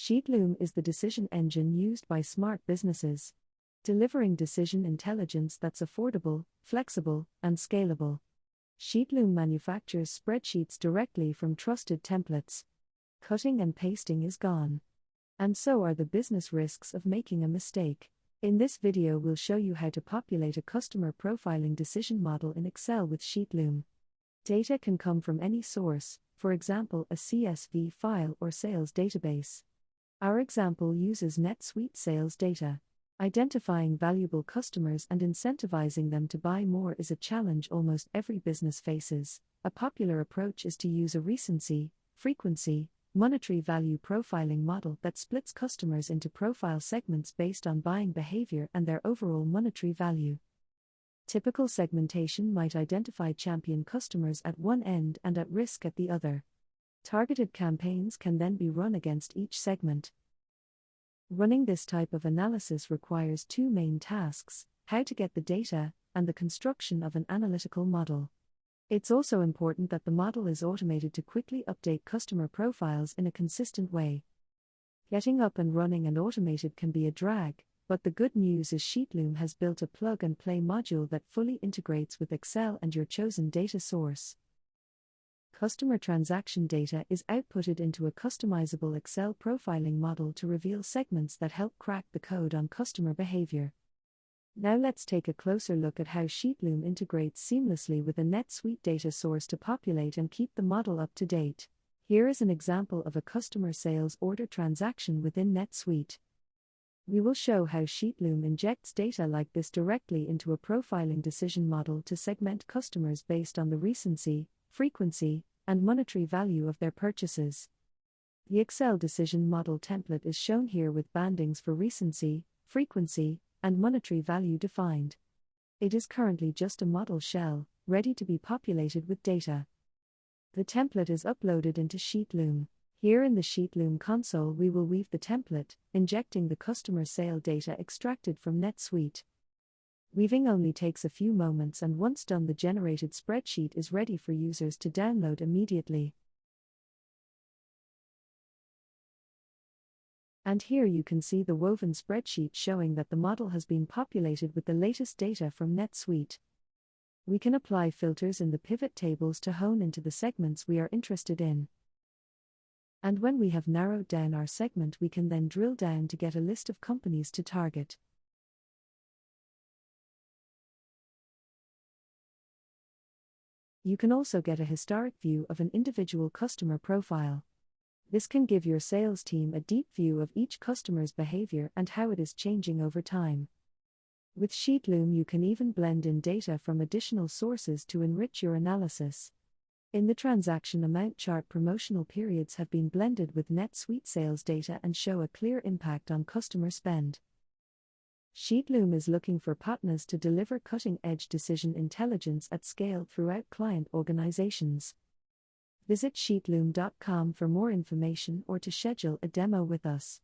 Sheetloom is the decision engine used by smart businesses, delivering decision intelligence that's affordable, flexible, and scalable. Sheetloom manufactures spreadsheets directly from trusted templates. Cutting and pasting is gone. And so are the business risks of making a mistake. In this video, we'll show you how to populate a customer profiling decision model in Excel with Sheetloom. Data can come from any source, for example, a CSV file or sales database. Our example uses NetSuite sales data. Identifying valuable customers and incentivizing them to buy more is a challenge almost every business faces. A popular approach is to use a recency, frequency, monetary value profiling model that splits customers into profile segments based on buying behavior and their overall monetary value. Typical segmentation might identify champion customers at one end and at risk at the other. Targeted campaigns can then be run against each segment. Running this type of analysis requires two main tasks: how to get the data, and the construction of an analytical model. It's also important that the model is automated to quickly update customer profiles in a consistent way. Getting up and running and automated can be a drag, but the good news is Sheetloom has built a plug-and-play module that fully integrates with Excel and your chosen data source. Customer transaction data is outputted into a customizable Excel profiling model to reveal segments that help crack the code on customer behavior. Now let's take a closer look at how Sheetloom integrates seamlessly with a NetSuite data source to populate and keep the model up to date. Here is an example of a customer sales order transaction within NetSuite. We will show how Sheetloom injects data like this directly into a profiling decision model to segment customers based on the recency, frequency, and monetary value of their purchases. The Excel decision model template is shown here with bandings for recency, frequency, and monetary value defined. It is currently just a model shell, ready to be populated with data. The template is uploaded into Sheetloom. Here in the Sheetloom console, we will weave the template, injecting the customer sale data extracted from NetSuite. Weaving only takes a few moments, and once done, the generated spreadsheet is ready for users to download immediately. And here you can see the woven spreadsheet showing that the model has been populated with the latest data from NetSuite. We can apply filters in the pivot tables to hone into the segments we are interested in. And when we have narrowed down our segment, we can then drill down to get a list of companies to target. You can also get a historic view of an individual customer profile. This can give your sales team a deep view of each customer's behavior and how it is changing over time. With Sheetloom, you can even blend in data from additional sources to enrich your analysis. In the transaction amount chart, promotional periods have been blended with NetSuite sales data and show a clear impact on customer spend. Sheetloom is looking for partners to deliver cutting-edge decision intelligence at scale throughout client organizations. Visit sheetloom.com for more information or to schedule a demo with us.